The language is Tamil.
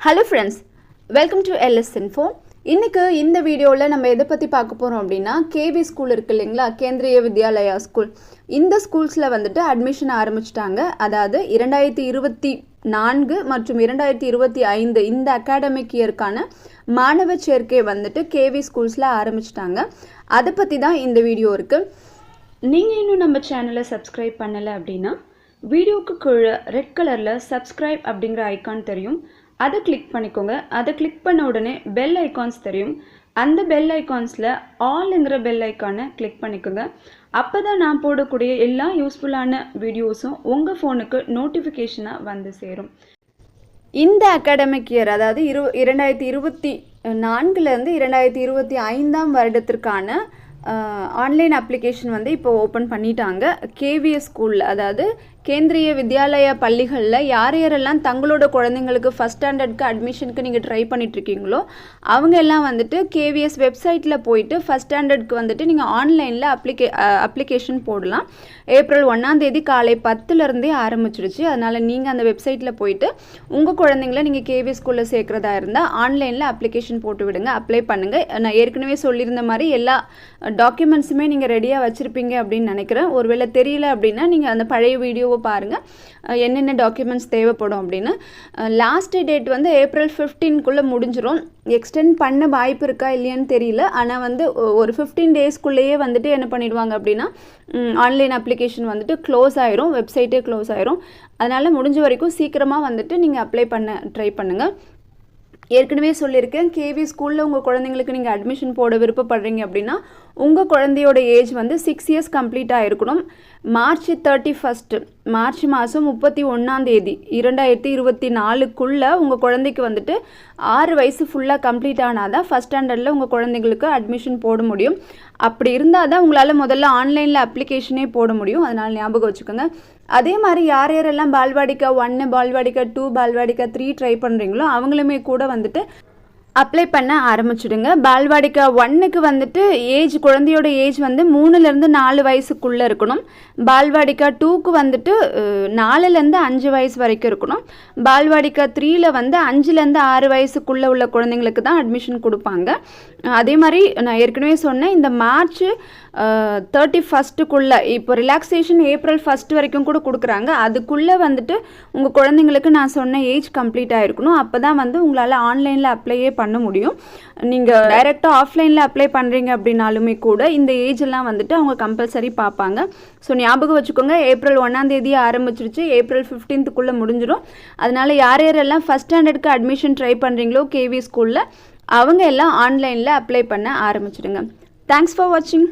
Hello friends, welcome to LS Info. இன்னைக்கு இந்த வீடியோவில் நம்ம எதை பற்றி பார்க்க போகிறோம் அப்படின்னா கேவி ஸ்கூல் இருக்கு இல்லைங்களா, கேந்திரிய வித்யாலயா ஸ்கூல். இந்த ஸ்கூல்ஸில் வந்துட்டு அட்மிஷன் ஆரம்பிச்சிட்டாங்க. அதாவது 2024 மற்றும் 2025 இந்த அகாடமிக் இயருக்கான மாணவ சேர்க்கை வந்துட்டு கேவி ஸ்கூல்ஸில் ஆரம்பிச்சிட்டாங்க. அதை பற்றி தான் இந்த வீடியோ இருக்குது. நீங்கள் இன்னும் நம்ம சேனலை சப்ஸ்கிரைப் பண்ணலை அப்படின்னா வீடியோக்கு கீழே ரெட் கலரில் சப்ஸ்கிரைப் அப்படிங்கிற ஐக்கான் தெரியும், அதை கிளிக் பண்ணிக்கோங்க. அதை கிளிக் பண்ண உடனே பெல் ஐக்கான்ஸ் தெரியும். அந்த பெல் ஐக்கான்ஸில் ஆல்ங்கிற பெல் ஐக்கானை கிளிக் பண்ணிக்கோங்க. அப்போ தான் நான் போடக்கூடிய எல்லா யூஸ்ஃபுல்லான வீடியோஸும் உங்கள் ஃபோனுக்கு நோட்டிஃபிகேஷனாக வந்து சேரும். இந்த அகாடமிக் இயர் அதாவது 2024லேருந்து 2025 வருடத்திற்கான ஆன்லைன் அப்ளிகேஷன் வந்து இப்போ ஓப்பன் பண்ணிட்டாங்க. கேவிஎஸ் ஸ்கூலில் அதாவது கேந்திரிய வித்யாலயா பள்ளிகளில் யார் யாரெல்லாம் தங்களோட குழந்தைங்களுக்கு ஃபஸ்ட் ஸ்டாண்டர்டுக்கு அட்மிஷனுக்கு நீங்கள் ட்ரை பண்ணிகிட்ருக்கீங்களோ அவங்க எல்லாம் வந்துட்டு கேவிஎஸ் வெப்சைட்டில் போயிட்டு ஃபஸ்ட் ஸ்டாண்டர்டுக்கு வந்துட்டு நீங்கள் ஆன்லைனில் அப்ளிகேஷன் போடலாம். ஏப்ரல் 1 காலை 10லேருந்தே ஆரம்பிச்சிடுச்சு. அதனால் நீங்கள் அந்த வெப்சைட்டில் போயிட்டு உங்கள் குழந்தைங்கள நீங்கள் கேவிஎஸ் ஸ்கூலில் சேர்க்குறதா இருந்தால் ஆன்லைனில் அப்ளிகேஷன் போட்டு விடுங்க, அப்ளை பண்ணுங்கள். நான் ஏற்கனவே சொல்லியிருந்த மாதிரி எல்லா டாக்குமெண்ட்ஸுமே நீங்கள் ரெடியாக வச்சுருப்பீங்க அப்படின்னு நினைக்கிறேன். ஒருவேளை தெரியல அப்படின்னா நீங்கள் அந்த பழைய வீடியோவை பாருங்கள், என்னென்ன டாக்குமெண்ட்ஸ் தேவைப்படும் அப்படின்னு. லாஸ்ட் டேட் வந்து ஏப்ரல் 15க்குள்ளே முடிஞ்சிடும். எக்ஸ்டெண்ட் பண்ண வாய்ப்பு இருக்கா இல்லையான்னு தெரியல. ஆனால் வந்து ஒரு 15 டேஸ்க்குள்ளேயே வந்துட்டு என்ன பண்ணிடுவாங்க அப்படின்னா ஆன்லைன் அப்ளிகேஷன் வந்துட்டு க்ளோஸ் ஆயிரும், வெப்சைட்டே க்ளோஸ் ஆயிரும். அதனால் முடிஞ்ச வரைக்கும் சீக்கிரமாக வந்துட்டு நீங்கள் அப்ளை பண்ண ட்ரை பண்ணுங்கள். ஏற்கனவே சொல்லியிருக்கேன், கேவி ஸ்கூலில் உங்கள் குழந்தைங்களுக்கு நீங்கள் அட்மிஷன் போட விருப்பப்படுறீங்க அப்படின்னா உங்கள் குழந்தையோட ஏஜ் வந்து 6 இயர்ஸ் கம்ப்ளீட் ஆகிருக்கணும். மார்ச் 31 மார்ச் மாதம் 31 2024க்குள்ளே உங்கள் குழந்தைக்கு வந்துட்டு 6 வயசு ஃபுல்லாக கம்ப்ளீட் ஆனால் தான் ஃபஸ்ட் ஸ்டாண்டர்டில் உங்கள் குழந்தைங்களுக்கு அட்மிஷன் போட முடியும். அப்படி இருந்தால் தான் உங்களால் முதல்ல ஆன்லைனில் அப்ளிகேஷனே போட முடியும். அதனால் ஞாபகம் வச்சுக்கோங்க. அதே மாதிரி யார் யாரெல்லாம் பால்வாடிக்கா 1, பால்வாடிக்கா 2, பால்வாடிக்கா 3 ட்ரை பண்ணுறீங்களோ அவங்களுமே கூட வந்துட்டு அப்ளை பண்ண ஆரம்பிச்சுடுங்க. பால்வாடிக்கா 1க்கு வந்துட்டு குழந்தையோட ஏஜ் வந்து 3லேருந்து 4 வயசுக்குள்ளே இருக்கணும். பால்வாடிக்கா 2க்கு வந்துட்டு 4லேருந்து 5 வயசு வரைக்கும் இருக்கணும். பால்வாடிக்கா 3ல வந்து 5லேருந்து 6 வயசுக்குள்ளே உள்ள குழந்தைங்களுக்கு தான் அட்மிஷன் கொடுப்பாங்க. அதே மாதிரி நான் ஏற்கனவே சொன்னேன், இந்த மார்ச் 31க்குள்ளே இப்போ ரிலாக்ஸேஷன் ஏப்ரல் 1 வரைக்கும் கூட கொடுக்குறாங்க. அதுக்குள்ளே வந்துட்டு உங்கள் குழந்தைங்களுக்கு நான் சொன்ன ஏஜ் கம்ப்ளீட் ஆகிருக்கணும். அப்போ தான் வந்து உங்களால் ஆன்லைனில் அப்ளையே பண்ண முடியும். நீங்கள் டைரெக்டாக ஆஃப்லைனில் அப்ளை பண்ணுறீங்க அப்படின்னாலுமே கூட இந்த ஏஜ் எல்லாம் வந்துட்டு அவங்க கம்பல்சரி பார்ப்பாங்க. ஸோ ஞாபகம் வச்சுக்கோங்க, ஏப்ரல் 1 ஆரம்பிச்சிருச்சு, ஏப்ரல் 15க்குள்ளே முடிஞ்சிடும். அதனால் யார் யாரெல்லாம் ஃபஸ்ட் ஸ்டாண்டர்டுக்கு அட்மிஷன் ட்ரை பண்ணுறீங்களோ கேவி ஸ்கூலில் அவங்க எல்லாம் ஆன்லைனில் அப்ளை பண்ண ஆரம்பிச்சிடுங்க. தேங்க்ஸ் ஃபார் வாட்சிங்.